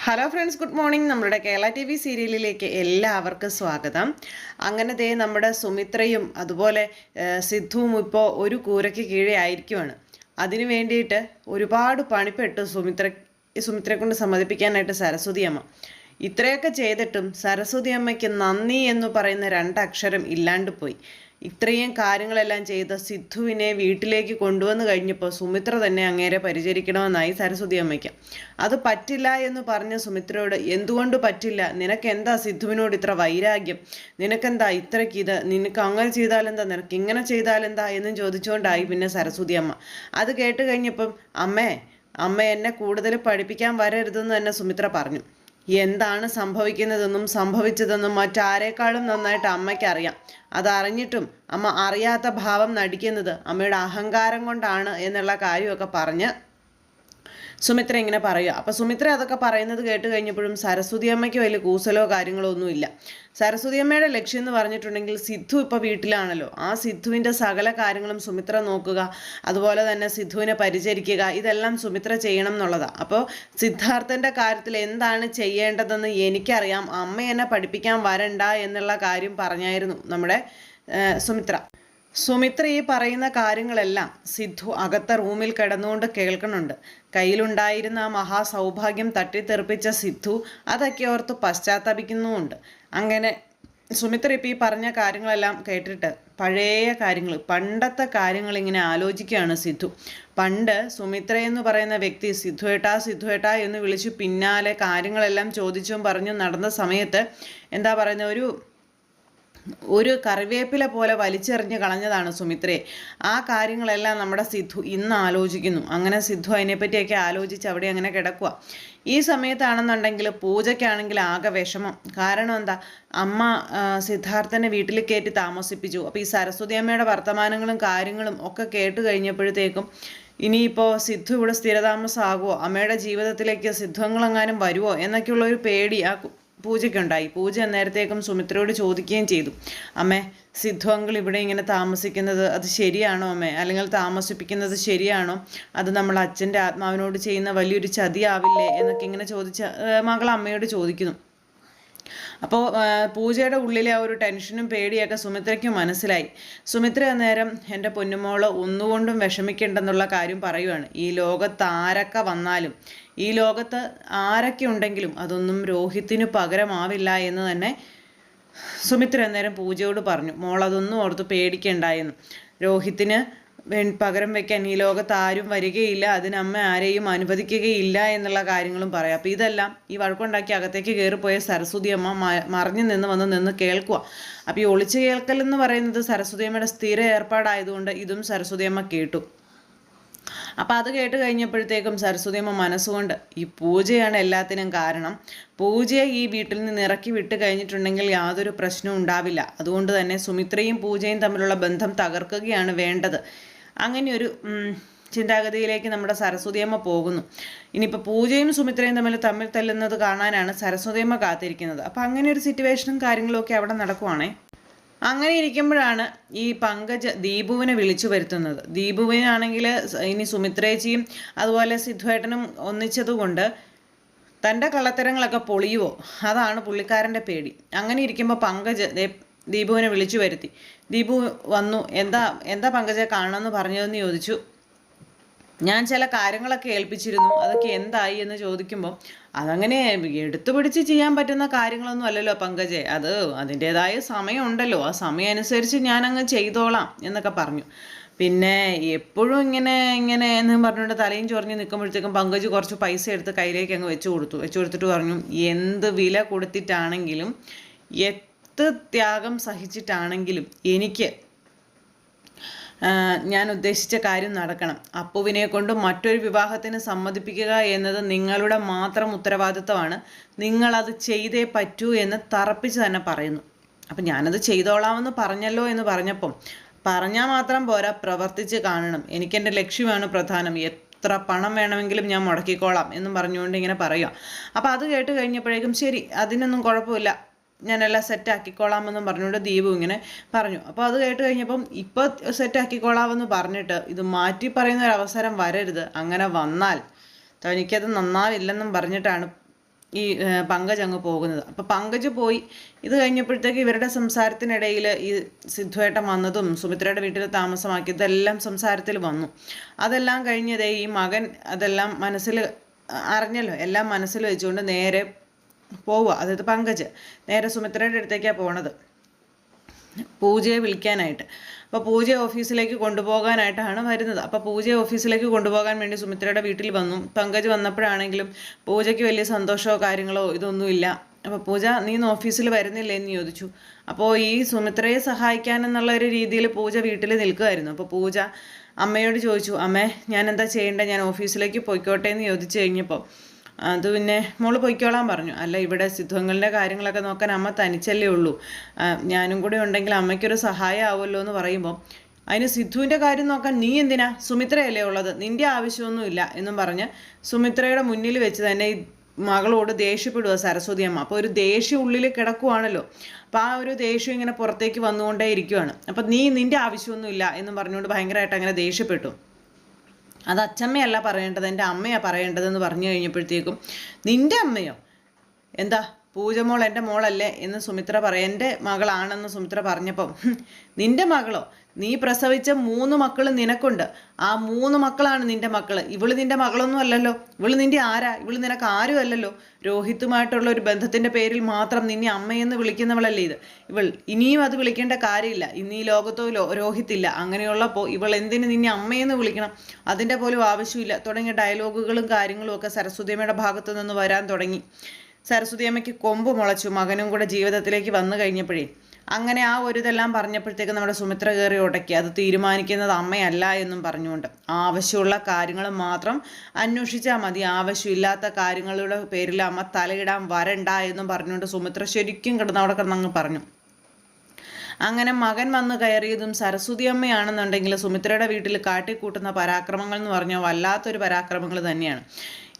Hello friends, good morning. നമ്മുടെ Kerala T V സീരിയലിലേക്ക് എല്ലാവർക്കും സ്വാഗതം. അങ്ങനെ നമ്മുടെ സുമിത്രയും അതുപോലെ സിദ്ധുവും ഇപ്പോൾ ഒരു കൂരയ്ക്ക് കീഴേ ആയിരിക്കുവാണ്. അതിനു വേണ്ടിയിട്ട് ഒരുപാട് പണിപ്പെട്ടു സുമിത്രയെ കൊണ്ട് സമ്മതിപ്പിക്കാനായിട്ട് സരസ്വതി അമ്മ. ഇത്രയൊക്കെ ചെയ്തിട്ടും സരസ്വതി അമ്മയ്ക്ക് നന്ദി എന്ന് പറയുന്ന രണ്ടക്ഷരം ഇല്ലാണ്ട് പോയി. ഇത്രയും കാര്യങ്ങളെല്ലാം ചെയ്ത സിദ്ധുവിനെ വീട്ടിലേക്ക് കൊണ്ടുവന്ന് കഴിഞ്ഞപ്പോൾ സുമിത്ര തന്നെ അങ്ങേരെ പരിചരിക്കണമെന്നായി സരസ്വതി അമ്മയ്ക്ക്. അത് പറ്റില്ല എന്ന് പറഞ്ഞ സുമിത്രയോട്, എന്തുകൊണ്ട് പറ്റില്ല, നിനക്കെന്താ സിദ്ധുവിനോട് ഇത്ര വൈരാഗ്യം, നിനക്കെന്താ ഇത്രയ്ക്ക് നിനക്ക് അങ്ങനെ ചെയ്താലെന്താ, നിനക്ക് ഇങ്ങനെ ചെയ്താലെന്താ എന്നും ചോദിച്ചുകൊണ്ടായി പിന്നെ സരസ്വതി അമ്മ. അത് കേട്ട് കഴിഞ്ഞപ്പം അമ്മ എന്നെ കൂടുതൽ പഠിപ്പിക്കാൻ വരരുതെന്ന് തന്നെ സുമിത്ര പറഞ്ഞു. എന്താണ് സംഭവിക്കുന്നതെന്നും സംഭവിച്ചതെന്നും മറ്റാരേക്കാളും നന്നായിട്ട് അമ്മയ്ക്കറിയാം. അതറിഞ്ഞിട്ടും അമ്മ അറിയാത്ത ഭാവം നടിക്കുന്നത് അമ്മയുടെ അഹങ്കാരം കൊണ്ടാണ് എന്നുള്ള കാര്യമൊക്കെ പറഞ്ഞ് സുമിത്ര ഇങ്ങനെ പറയുക. അപ്പം സുമിത്ര അതൊക്കെ പറയുന്നത് കേട്ട് കഴിഞ്ഞപ്പോഴും സരസ്വതി അമ്മയ്ക്ക് വലിയ കൂസലോ കാര്യങ്ങളോ ഒന്നുമില്ല. സരസ്വതി അമ്മയുടെ ലക്ഷ്യം എന്ന് പറഞ്ഞിട്ടുണ്ടെങ്കിൽ സിദ്ധു ഇപ്പോൾ വീട്ടിലാണല്ലോ, ആ സിദ്ധുവിൻ്റെ സകല കാര്യങ്ങളും സുമിത്ര നോക്കുക, അതുപോലെ തന്നെ സിദ്ധുവിനെ പരിചരിക്കുക, ഇതെല്ലാം സുമിത്ര ചെയ്യണം എന്നുള്ളതാണ്. അപ്പോൾ സിദ്ധാർത്ഥൻ്റെ കാര്യത്തിൽ എന്താണ് ചെയ്യേണ്ടതെന്ന് എനിക്കറിയാം, അമ്മ എന്നെ പഠിപ്പിക്കാൻ വരണ്ട എന്നുള്ള കാര്യം പറഞ്ഞായിരുന്നു നമ്മുടെ സുമിത്ര ഈ പറയുന്ന കാര്യങ്ങളെല്ലാം സിദ്ധു അകത്ത റൂമിൽ കിടന്നുകൊണ്ട് കേൾക്കുന്നുണ്ട്. കയ്യിലുണ്ടായിരുന്ന ആ മഹാസൗഭാഗ്യം തട്ടിത്തെറിപ്പിച്ച സിദ്ധു അതൊക്കെ ഓർത്ത് പശ്ചാത്തപിക്കുന്നുമുണ്ട്. അങ്ങനെ സുമിത്ര ഇപ്പോൾ ഈ പറഞ്ഞ കാര്യങ്ങളെല്ലാം കേട്ടിട്ട് പഴയ കാര്യങ്ങൾ, പണ്ടത്തെ കാര്യങ്ങൾ ഇങ്ങനെ ആലോചിക്കുകയാണ് സിദ്ധു. പണ്ട് സുമിത്ര എന്ന് പറയുന്ന വ്യക്തി സിദ്ധുവേട്ടാ എന്ന് വിളിച്ചു പിന്നാലെ കാര്യങ്ങളെല്ലാം ചോദിച്ചും പറഞ്ഞും നടന്ന സമയത്ത് എന്താ പറയുന്ന ഒരു കറിവേപ്പില പോലെ വലിച്ചെറിഞ്ഞ് കളഞ്ഞതാണ് സുമിത്രയെ. ആ കാര്യങ്ങളെല്ലാം നമ്മുടെ സിദ്ധു ഇന്ന് ആലോചിക്കുന്നു. അങ്ങനെ സിദ്ധു അതിനെപ്പറ്റിയൊക്കെ ആലോചിച്ച് അവിടെ അങ്ങനെ കിടക്കുക. ഈ സമയത്താണെന്നുണ്ടെങ്കിൽ പൂജയ്ക്കാണെങ്കിൽ ആകെ വിഷമം. കാരണം എന്താ, അമ്മ സിദ്ധാർത്ഥനെ വീട്ടിൽ കയറ്റി താമസിപ്പിച്ചു. അപ്പോൾ ഈ സരസ്വതി അമ്മയുടെ വർത്തമാനങ്ങളും കാര്യങ്ങളും ഒക്കെ കേട്ട് കഴിഞ്ഞപ്പോഴത്തേക്കും ഇനിയിപ്പോൾ സിദ്ധു ഇവിടെ സ്ഥിരതാമസമാകുമോ, അമ്മയുടെ ജീവിതത്തിലേക്ക് സിദ്ധുങ്ങളെങ്ങാനും വരുമോ എന്നൊക്കെയുള്ള ഒരു പേടി ആ പൂജയ്ക്കുണ്ടായി. പൂജ നേരത്തേക്കും സുമിത്രയോട് ചോദിക്കുകയും ചെയ്തു, അമ്മേ സിദ്ധു അങ്കിൾ ഇവിടെ ഇങ്ങനെ താമസിക്കുന്നത് അത് ശരിയാണോ അമ്മേ, അല്ലെങ്കിൽ താമസിപ്പിക്കുന്നത് ശരിയാണോ, അത് നമ്മൾ അച്ഛൻ്റെ ആത്മാവിനോട് ചെയ്യുന്ന വലിയൊരു ചതിയാവില്ലേ എന്നൊക്കെ ഇങ്ങനെ മകൾ അമ്മയോട് ചോദിക്കുന്നു. അപ്പോൾ പൂജയുടെ ഉള്ളിലെ ആ ഒരു ടെൻഷനും പേടിയൊക്കെ സുമിത്രയ്ക്ക് മനസ്സിലായി. സുമിത്ര അന്നേരം എൻ്റെ പൊന്നുമോള് ഒന്നുകൊണ്ടും വിഷമിക്കേണ്ടെന്നുള്ള കാര്യം പറയുവാണ്. ഈ ലോകത്ത് ആരൊക്കെ വന്നാലും, ഈ ലോകത്ത് ആരൊക്കെ ഉണ്ടെങ്കിലും അതൊന്നും രോഹിത്തിന് പകരമാവില്ല എന്ന് തന്നെ സുമിത്ര അന്നേരം പൂജയോട് പറഞ്ഞു. മോളതൊന്നും ഓർത്ത് പേടിക്കണ്ടായെന്ന്. രോഹിത്തിന് പകരം വെക്കാൻ ഈ ലോകത്ത് ആരും വരികയില്ല, അതിനമ്മ ആരെയും അനുവദിക്കുകയില്ല എന്നുള്ള കാര്യങ്ങളും പറയാം. അപ്പോൾ ഇതെല്ലാം ഈ വഴക്കുണ്ടാക്കി അകത്തേക്ക് കയറിപ്പോയ സരസ്വതി അമ്മ മറിഞ്ഞു നിന്ന് കേൾക്കുക. അപ്പോൾ ഈ ഒളിച്ചു കേൾക്കൽ എന്ന് പറയുന്നത് സരസ്വതി അമ്മയുടെ സ്ഥിര ഏർപ്പാടായതുകൊണ്ട് ഇതും സരസ്വതി അമ്മ കേട്ടു. അപ്പോൾ അത് കേട്ട് കഴിഞ്ഞപ്പോഴത്തേക്കും സരസ്വതി അമ്മ മനസ്സുകൊണ്ട്, ഈ പൂജയാണ് എല്ലാത്തിനും കാരണം, പൂജയെ ഈ വീട്ടിൽ നിന്ന് ഇറക്കി വിട്ട് കഴിഞ്ഞിട്ടുണ്ടെങ്കിൽ യാതൊരു പ്രശ്നവും ഉണ്ടാവില്ല, അതുകൊണ്ട് തന്നെ സുമിത്രയും പൂജയും തമ്മിലുള്ള ബന്ധം തകർക്കുകയാണ് വേണ്ടത്. അങ്ങനെയൊരു ചിന്താഗതിയിലേക്ക് നമ്മുടെ സരസ്വതി അമ്മ പോകുന്നു. ഇനിയിപ്പോൾ പൂജയും സുമിത്രയും തമ്മിൽ തല്ലുന്നത് കാണാനാണ് സരസ്വതി അമ്മ കാത്തിരിക്കുന്നത്. അപ്പം അങ്ങനെ ഒരു സിറ്റുവേഷനും കാര്യങ്ങളും ഒക്കെ അവിടെ നടക്കുവാണേ. അങ്ങനെ ഇരിക്കുമ്പോഴാണ് ഈ പങ്കജ് ദീപുവിനെ വിളിച്ചു വരുത്തുന്നത്. ദീപുവിനാണെങ്കിൽ ഇനി സുമിത്രേച്ചിയും അതുപോലെ സിദ്ധുവേട്ടനും ഒന്നിച്ചതുകൊണ്ട് തൻ്റെ കള്ളത്തരങ്ങളൊക്കെ പൊളിയുവോ, അതാണ് പുള്ളിക്കാരൻ്റെ പേടി. അങ്ങനെ ഇരിക്കുമ്പോൾ പങ്കജ് ദീപുവിനെ വിളിച്ചു വരുത്തി. ദീപു വന്നു. എന്താ പങ്കജെ കാണണമെന്ന് പറഞ്ഞതെന്ന് ചോദിച്ചു. ഞാൻ ചില കാര്യങ്ങളൊക്കെ ഏൽപ്പിച്ചിരുന്നു, അതൊക്കെ എന്തായി എന്ന് ചോദിക്കുമ്പോൾ, അതങ്ങനെ എടുത്തു പിടിച്ച് ചെയ്യാൻ പറ്റുന്ന കാര്യങ്ങളൊന്നും അല്ലല്ലോ പങ്കജെ, അത് അതിൻ്റേതായ സമയമുണ്ടല്ലോ, ആ സമയം അനുസരിച്ച് ഞാനങ്ങ് ചെയ്തോളാം എന്നൊക്കെ പറഞ്ഞു. പിന്നെ എപ്പോഴും ഇങ്ങനെ എന്ന് പറഞ്ഞുകൊണ്ട് തലയും ചൊറിഞ്ഞ് നിൽക്കുമ്പോഴത്തേക്കും പങ്കജ് കുറച്ച് പൈസ എടുത്ത് കയ്യിലേക്ക് അങ്ങ് വെച്ചു കൊടുത്തിട്ട് പറഞ്ഞു, എന്ത് വില കൊടുത്തിട്ടാണെങ്കിലും ത്യാഗം സഹിച്ചിട്ടാണെങ്കിലും എനിക്ക് ഞാൻ ഉദ്ദേശിച്ച കാര്യം നടക്കണം. അപ്പുവിനെ കൊണ്ട് മറ്റൊരു വിവാഹത്തിന് സമ്മതിപ്പിക്കുക എന്നത് നിങ്ങളുടെ മാത്രം ഉത്തരവാദിത്തമാണ്, നിങ്ങളത് ചെയ്തേ പറ്റൂ എന്ന് തറപ്പിച്ച് തന്നെ പറയുന്നു. അപ്പം ഞാനത് ചെയ്തോളാമെന്ന് പറഞ്ഞല്ലോ എന്ന് പറഞ്ഞപ്പം, പറഞ്ഞാൽ മാത്രം പോരാ, പ്രവർത്തിച്ച് കാണണം, എനിക്കെൻ്റെ ലക്ഷ്യമാണ് പ്രധാനം, എത്ര പണം വേണമെങ്കിലും ഞാൻ മുടക്കിക്കോളാം എന്നും പറഞ്ഞുകൊണ്ട് ഇങ്ങനെ പറയുക. അപ്പോൾ അത് കേട്ട് കഴിഞ്ഞപ്പോഴേക്കും ശരി, അതിനൊന്നും കുഴപ്പമില്ല, ഞാനെല്ലാം സെറ്റാക്കിക്കോളാമെന്നും പറഞ്ഞുകൊണ്ട് ദീപു ഇങ്ങനെ പറഞ്ഞു. അപ്പോൾ അത് കേട്ട് കഴിഞ്ഞപ്പം ഇപ്പോൾ സെറ്റാക്കിക്കോളാമെന്ന് പറഞ്ഞിട്ട് ഇത് മാറ്റി പറയുന്ന ഒരു അവസരം വരരുത്, അങ്ങനെ വന്നാൽ തനിക്കത് നന്നാവില്ലെന്നും പറഞ്ഞിട്ടാണ് പങ്കജ് അങ്ങ് പോകുന്നത്. അപ്പോൾ പങ്കജ് പോയി. ഇത് കഴിഞ്ഞപ്പോഴത്തേക്ക് ഇവരുടെ സംസാരത്തിനിടയിൽ ഈ സിദ്ധുവേട്ടൻ വന്നതും സുമിത്രയുടെ വീട്ടിൽ താമസമാക്കിയതെല്ലാം സംസാരത്തിൽ വന്നു. അതെല്ലാം കഴിഞ്ഞതേ ഈ മകൻ അതെല്ലാം മനസ്സിൽ അറിഞ്ഞല്ലോ, എല്ലാം മനസ്സിൽ വെച്ചുകൊണ്ട് നേരെ പോവുക. അതായത് പങ്കജ് നേരെ സുമിത്രയുടെ അടുത്തേക്കാണ് പോണത്, പൂജയെ വിളിക്കാനായിട്ട്. അപ്പോൾ പൂജയെ ഓഫീസിലേക്ക് കൊണ്ടുപോകാനായിട്ടാണ് വരുന്നത്. അപ്പോൾ പൂജയെ ഓഫീസിലേക്ക് കൊണ്ടുപോകാൻ വേണ്ടി സുമിത്രയുടെ വീട്ടിൽ വന്നു. പങ്കജ് വന്നപ്പോഴാണെങ്കിലും പൂജയ്ക്ക് വലിയ സന്തോഷമോ കാര്യങ്ങളോ ഇതൊന്നുമില്ല. അപ്പോൾ പൂജ നീ ഇന്ന് ഓഫീസിൽ വരുന്നില്ലേ എന്ന് ചോദിച്ചു. അപ്പോൾ ഈ സുമിത്രയെ സഹായിക്കാനെന്നുള്ള ഒരു രീതിയിൽ പൂജ വീട്ടിൽ നിൽക്കുമായിരുന്നു. അപ്പോൾ പൂജ അമ്മയോട് ചോദിച്ചു, അമ്മേ ഞാൻ എന്താ ചെയ്യേണ്ടത്, ഞാൻ ഓഫീസിലേക്ക് പോയിക്കോട്ടെ എന്ന് ചോദിച്ചു കഴിഞ്ഞപ്പോൾ അത് പിന്നെ മോള് പൊയ്ക്കോളാൻ പറഞ്ഞു. അല്ല, ഇവിടെ സിദ്ധുങ്ങളുടെ കാര്യങ്ങളൊക്കെ നോക്കാൻ അമ്മ തനിച്ചല്ലേ ഉള്ളൂ, ഞാനും കൂടി ഉണ്ടെങ്കിൽ അമ്മയ്ക്കൊരു സഹായം ആവുമല്ലോ എന്ന് പറയുമ്പോൾ അതിന് സിദ്ധുവിൻ്റെ കാര്യം നോക്കാൻ നീ എന്തിനാ, സുമിത്രയല്ലേ ഉള്ളത്, നിൻ്റെ ആവശ്യമൊന്നുമില്ല എന്നും പറഞ്ഞ് സുമിത്രയുടെ മുന്നിൽ വെച്ച് തന്നെ ഈ മകളോട് ദേഷ്യപ്പെടുക സരസ്വതി അമ്മ. അപ്പോൾ ഒരു ദേഷ്യം ഉള്ളിൽ കിടക്കുവാണല്ലോ, അപ്പോൾ ആ ഒരു ദേഷ്യം ഇങ്ങനെ പുറത്തേക്ക് വന്നുകൊണ്ടേ ഇരിക്കുവാണ്. അപ്പം നീ നിൻ്റെ ആവശ്യമൊന്നുമില്ല എന്നും പറഞ്ഞുകൊണ്ട് ഭയങ്കരമായിട്ട് അങ്ങനെ ദേഷ്യപ്പെട്ടു. അത് അച്ചമ്മയല്ല പറയേണ്ടത്, എൻ്റെ അമ്മയാണ് പറയേണ്ടതെന്ന് പറഞ്ഞു കഴിഞ്ഞപ്പോഴത്തേക്കും നിൻ്റെ അമ്മയോ, എന്താ പൂജമോൾ എൻ്റെ മോളല്ലേ എന്ന് സുമിത്ര എൻ്റെ മകളാണെന്ന് സുമിത്ര പറഞ്ഞപ്പം നിൻ്റെ മകളോ, നീ പ്രസവിച്ച 3 മക്കൾ നിനക്കുണ്ട്, ആ 3 മക്കളാണ് നിൻ്റെ മക്കൾ, ഇവള് നിൻ്റെ മകളൊന്നും അല്ലല്ലോ, ഇവള് നിൻ്റെ ആരാ, ഇവള് നിനക്ക് ആരും അല്ലല്ലോ, രോഹിത്തുമായിട്ടുള്ള ഒരു ബന്ധത്തിൻ്റെ പേരിൽ മാത്രം നിന്നെ അമ്മയെന്ന് വിളിക്കുന്നവളല്ലേ ഇത്, ഇവൾ ഇനിയും അത് വിളിക്കേണ്ട കാര്യമില്ല, ഇന്ന് ഈ ലോകത്തോ രോഹിത്തില്ല, അങ്ങനെയുള്ളപ്പോൾ ഇവൾ എന്തിന് നിന്നെ അമ്മയെന്ന് വിളിക്കണം, അതിൻ്റെ പോലും ആവശ്യമില്ല തുടങ്ങിയ ഡയലോഗുകളും കാര്യങ്ങളും ഒക്കെ സരസ്വതിയമ്മയുടെ ഭാഗത്തു നിന്ന് വരാൻ തുടങ്ങി. സരസ്വതിയമ്മയ്ക്ക് കൊമ്പ് മുളച്ചു, മകനും കൂടെ ജീവിതത്തിലേക്ക് വന്നു കഴിഞ്ഞപ്പോഴേ. അങ്ങനെ ആ ഒരു ഇതെല്ലാം പറഞ്ഞപ്പോഴത്തേക്ക് നമ്മുടെ സുമിത്ര കയറി ഉടക്കി, അത് തീരുമാനിക്കുന്നത് അമ്മയല്ല എന്നും പറഞ്ഞുകൊണ്ട് ആവശ്യമുള്ള കാര്യങ്ങൾ മാത്രം അന്വേഷിച്ചാൽ മതി, ആവശ്യമില്ലാത്ത കാര്യങ്ങളുടെ പേരിൽ അമ്മ തലയിടാൻ വരണ്ട എന്നും പറഞ്ഞുകൊണ്ട് സുമിത്ര ശരിക്കും അവിടെ കിടന്നങ്ങ് പറഞ്ഞു. അങ്ങനെ മകൻ വന്ന് കയറിയതും സരസ്വതി അമ്മയാണെന്നുണ്ടെങ്കിൽ സുമിത്രയുടെ വീട്ടിൽ കാട്ടിക്കൂട്ടുന്ന പരാക്രമങ്ങൾ എന്ന് പറഞ്ഞാൽ വല്ലാത്തൊരു പരാക്രമങ്ങൾ തന്നെയാണ്.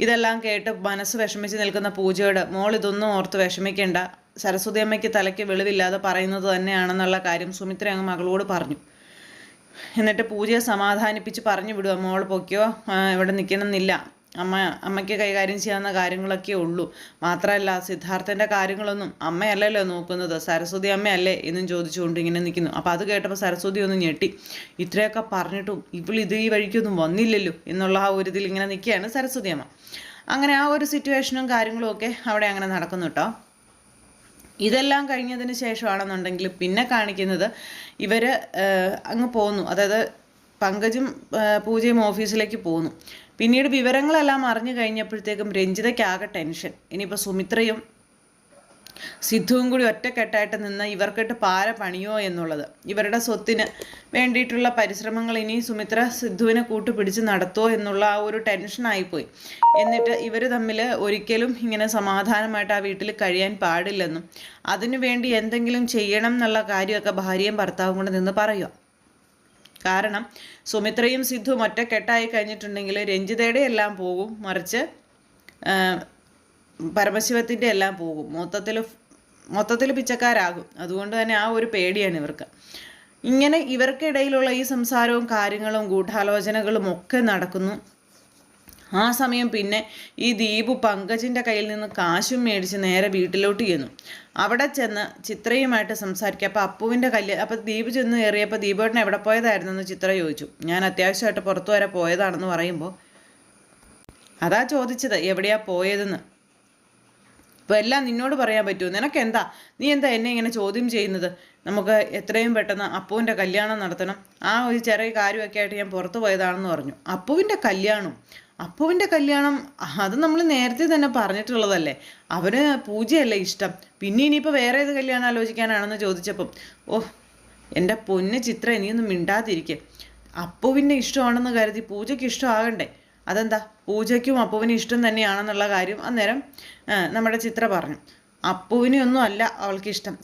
ഇതെല്ലാം കേട്ട് മനസ്സ് വിഷമിച്ച് നിൽക്കുന്ന പൂജയോട് മോൾ ഇതൊന്നും ഓർത്ത് വിഷമിക്കേണ്ട, സരസ്വതി അമ്മയ്ക്ക് തലയ്ക്ക് വെളിവില്ലാതെ പറയുന്നത് തന്നെയാണെന്നുള്ള കാര്യം സുമിത്ര അങ്ങ് മകളോട് പറഞ്ഞു. എന്നിട്ട് പൂജയെ സമാധാനിപ്പിച്ച് പറഞ്ഞു വിടുക, മോൾ പൊയ്ക്കോ, ഇവിടെ നിൽക്കണമെന്നില്ല, അമ്മയ്ക്ക് കൈകാര്യം ചെയ്യാവുന്ന കാര്യങ്ങളൊക്കെ ഉള്ളൂ, മാത്രമല്ല സിദ്ധാർത്ഥൻ്റെ കാര്യങ്ങളൊന്നും അമ്മയല്ലല്ലോ നോക്കുന്നത്, സരസ്വതി അമ്മയല്ലേ എന്നും ചോദിച്ചുകൊണ്ട് ഇങ്ങനെ നിൽക്കുന്നു. അപ്പോൾ അത് കേട്ടപ്പോൾ സരസ്വതി ഒന്ന് ഞെട്ടി, ഇത്രയൊക്കെ പറഞ്ഞിട്ടും ഇവൾ ഈ വഴിക്കൊന്നും വന്നില്ലല്ലോ എന്നുള്ള ആ ഒരു ഇതിൽ ഇങ്ങനെ നിൽക്കുകയാണ് സരസ്വതി അമ്മ. അങ്ങനെ ആ ഒരു സിറ്റുവേഷനും കാര്യങ്ങളും ഒക്കെ അവിടെ അങ്ങനെ നടക്കുന്നു കേട്ടോ. ഇതെല്ലാം കഴിഞ്ഞതിന് ശേഷമാണെന്നുണ്ടെങ്കിൽ പിന്നെ കാണിക്കുന്നത് ഇവർ അങ്ങ് പോന്നു, അതായത് പങ്കജും പൂജയും ഓഫീസിലേക്ക് പോന്നു. പിന്നീട് വിവരങ്ങളെല്ലാം അറിഞ്ഞു കഴിഞ്ഞപ്പോഴത്തേക്കും രഞ്ജിതയ്ക്കാകെ ടെൻഷൻ. ഇനിയിപ്പോൾ സുമിത്രയും സിദ്ധുവും കൂടി ഒറ്റക്കെട്ടായിട്ട് നിന്ന് ഇവർക്കിട്ട് പാര പണിയോ എന്നുള്ളത്, ഇവരുടെ സ്വത്തിന് വേണ്ടിയിട്ടുള്ള പരിശ്രമങ്ങൾ ഇനി സുമിത്ര സിദ്ധുവിനെ കൂട്ടുപിടിച്ച് നടത്തുമോ എന്നുള്ള ആ ഒരു ടെൻഷനായിപ്പോയി. എന്നിട്ട് ഇവർ തമ്മിൽ ഒരിക്കലും ഇങ്ങനെ സമാധാനമായിട്ട് ആ വീട്ടിൽ കഴിയാൻ പാടില്ലെന്നും അതിനു വേണ്ടി എന്തെങ്കിലും ചെയ്യണം എന്നുള്ള കാര്യമൊക്കെ ഭാര്യയും ഭർത്താവും കൊണ്ട് നിന്ന് പറയുക. കാരണം സുമിത്രയും സിദ്ധുവും ഒറ്റക്കെട്ടായി കഴിഞ്ഞിട്ടുണ്ടെങ്കിൽ രഞ്ജിതയുടെ എല്ലാം പോകും, മറിച്ച് പരമശിവത്തിൻ്റെ എല്ലാം പോകും, മൊത്തത്തിൽ പിച്ചക്കാരാകും. അതുകൊണ്ട് തന്നെ ആ ഒരു പേടിയാണ് ഇവർക്ക്. ഇങ്ങനെ ഇവർക്കിടയിലുള്ള ഈ സംസാരവും കാര്യങ്ങളും ഗൂഢാലോചനകളും ഒക്കെ നടക്കുന്നു. ആ സമയം പിന്നെ ഈ ദീപു പങ്കജിൻ്റെ കയ്യിൽ നിന്ന് കാശും മേടിച്ച് നേരെ വീട്ടിലോട്ട് ചെന്നു. അവിടെ ചെന്ന് ചിത്രയുമായിട്ട് സംസാരിക്കുക. അപ്പോൾ അപ്പുവിൻ്റെ അപ്പോൾ ദീപു ചെന്ന് കയറിയപ്പോൾ ദീപേട്ടൻ എവിടെ പോയതായിരുന്നെന്ന് ചിത്ര ചോദിച്ചു. ഞാൻ അത്യാവശ്യമായിട്ട് പുറത്തു വരെ പോയതാണെന്ന് പറയുമ്പോൾ അതാ ചോദിച്ചത് എവിടെയാ പോയതെന്ന്. അപ്പോൾ എല്ലാം നിന്നോട് പറയാൻ പറ്റുമോ, നിനക്കെന്താ, നീ എന്താ എന്നെ ഇങ്ങനെ ചോദ്യം ചെയ്യുന്നത്, നമുക്ക് എത്രയും പെട്ടെന്ന് അപ്പുവിൻ്റെ കല്യാണം നടത്തണം, ആ ഒരു ചെറിയ കാര്യമൊക്കെ ആയിട്ട് ഞാൻ പുറത്തു പോയതാണെന്ന് പറഞ്ഞു. അപ്പുവിൻ്റെ കല്യാണം അത് നമ്മൾ നേരത്തെ തന്നെ പറഞ്ഞിട്ടുള്ളതല്ലേ, അവന് പൂജയല്ലേ ഇഷ്ടം, പിന്നെ ഇനിയിപ്പോൾ വേറെ ഏത് കല്യാണം ആലോചിക്കാനാണെന്ന് ചോദിച്ചപ്പം എൻ്റെ പൊന്ന് ചിത്ര ഇനിയൊന്നും മിണ്ടാതിരിക്കെ, അപ്പുവിൻ്റെ ഇഷ്ടമാണെന്ന് കരുതി പൂജയ്ക്ക് ഇഷ്ടമാകണ്ടേ, അതെന്താ പൂജയ്ക്കും അപ്പുവിന് ഇഷ്ടം തന്നെയാണെന്നുള്ള കാര്യം അന്നേരം നമ്മുടെ ചിത്ര പറഞ്ഞു. അപ്പുവിനെയൊന്നും അല്ല അവൾക്കിഷ്ടം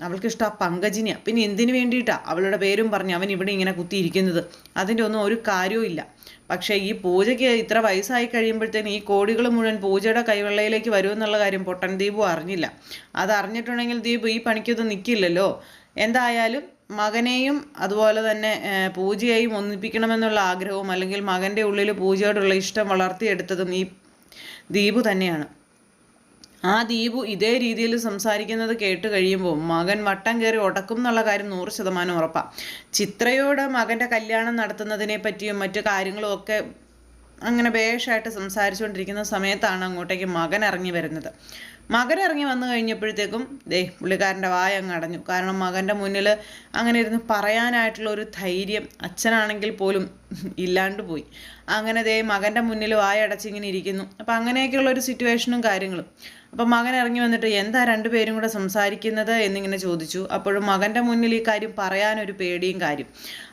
ആ പങ്കജിനെയാണ്. പിന്നെ എന്തിനു വേണ്ടിയിട്ടാണ് അവളുടെ പേരും പറഞ്ഞ് അവൻ ഇവിടെ ഇങ്ങനെ കുത്തിയിരിക്കുന്നത്, അതിൻ്റെ ഒന്നും ഒരു കാര്യവും ഇല്ല. പക്ഷേ ഈ പൂജയ്ക്ക് ഇത്ര വയസ്സായി കഴിയുമ്പോഴത്തേന് ഈ കോടികൾ മുഴുവൻ പൂജയുടെ കൈവെള്ളയിലേക്ക് വരുമെന്നുള്ള കാര്യം പൊട്ടൻ ദീപു അറിഞ്ഞില്ല. അതറിഞ്ഞിട്ടുണ്ടെങ്കിൽ ദീപു ഈ പണിക്കൊന്നും നിൽക്കില്ലല്ലോ. എന്തായാലും മകനെയും അതുപോലെ തന്നെ പൂജയെയും ഒന്നിപ്പിക്കണമെന്നുള്ള ആഗ്രഹവും അല്ലെങ്കിൽ മകൻ്റെ ഉള്ളിൽ പൂജയോടുള്ള ഇഷ്ടം വളർത്തിയെടുത്തതും ഈ ദീപു തന്നെയാണ്. ആ ദീപു ഇതേ രീതിയിൽ സംസാരിക്കുന്നത് കേട്ട് കഴിയുമ്പോൾ മകൻ വട്ടം കയറി ഉടക്കും എന്നുള്ള കാര്യം 100% ഉറപ്പാണ്. ചിത്രയോട് മകൻ്റെ കല്യാണം നടത്തുന്നതിനെ പറ്റിയും മറ്റു കാര്യങ്ങളും ഒക്കെ അങ്ങനെ ബേഷായിട്ട് സംസാരിച്ചുകൊണ്ടിരിക്കുന്ന സമയത്താണ് അങ്ങോട്ടേക്ക് മകൻ ഇറങ്ങി വരുന്നത്. മകൻ ഇറങ്ങി വന്നു കഴിഞ്ഞപ്പോഴത്തേക്കും പുള്ളിക്കാരൻ്റെ വായ അങ്ങ് അടഞ്ഞു. കാരണം മകൻ്റെ മുന്നിൽ അങ്ങനെ ഇരുന്ന് പറയാനായിട്ടുള്ള ഒരു ധൈര്യം അച്ഛനാണെങ്കിൽ പോലും ഇല്ലാണ്ട് പോയി. അങ്ങനെ മകൻ്റെ മുന്നിൽ വായ അടച്ചിങ്ങനെ ഇരിക്കുന്നു. അപ്പം അങ്ങനെയൊക്കെയുള്ള ഒരു സിറ്റുവേഷനും കാര്യങ്ങളും. അപ്പം മകൻ ഇറങ്ങി വന്നിട്ട് എന്താ രണ്ടുപേരും കൂടെ സംസാരിക്കുന്നത് എന്നിങ്ങനെ ചോദിച്ചു. അപ്പോഴും മകൻ്റെ മുന്നിൽ ഈ കാര്യം പറയാനൊരു പേടിയും കാര്യം.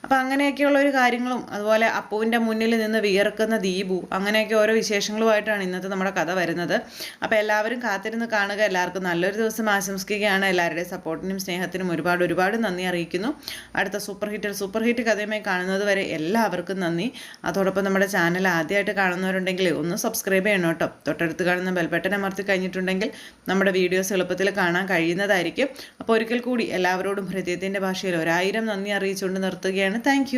അപ്പം അങ്ങനെയൊക്കെയുള്ള ഒരു കാര്യങ്ങളും അതുപോലെ അപ്പുവിൻ്റെ മുന്നിൽ നിന്ന് വിയർക്കുന്ന ദീപു അങ്ങനെയൊക്കെ ഓരോ വിശേഷങ്ങളുമായിട്ടാണ് ഇന്നത്തെ നമ്മുടെ കഥ വരുന്നത്. അപ്പോൾ എല്ലാവരും കാത്തിരുന്ന് കാണുക. എല്ലാവർക്കും നല്ലൊരു ദിവസം ആശംസിക്കുകയാണ്. എല്ലാവരുടെയും സപ്പോർട്ടിനും സ്നേഹത്തിനും ഒരുപാട് നന്ദി അറിയിക്കുന്നു. അടുത്ത സൂപ്പർ ഹിറ്റ് കഥയുമായി കാണുന്നത് വരെ എല്ലാവർക്കും നന്ദി. അതോടൊപ്പം നമ്മുടെ ചാനൽ ആദ്യമായിട്ട് കാണുന്നവരുണ്ടെങ്കിൽ ഒന്ന് സബ്സ്ക്രൈബ് ചെയ്യണം കേട്ടോ. തൊട്ടടുത്ത് കാണുന്ന ബെൽബട്ടൺ അമർത്തി കഴിഞ്ഞിട്ടുണ്ടെങ്കിൽ നമ്മുടെ വീഡിയോസ് എളുപ്പത്തിൽ കാണാൻ കഴിയുന്നതായിരിക്കും. അപ്പോൾ ഒരിക്കൽ കൂടി എല്ലാവരോടും ഹൃദയത്തിൻ്റെ ഭാഷയിൽ 1000 നന്ദി അറിയിച്ചുകൊണ്ട് നിർത്തുകയാണ്. താങ്ക്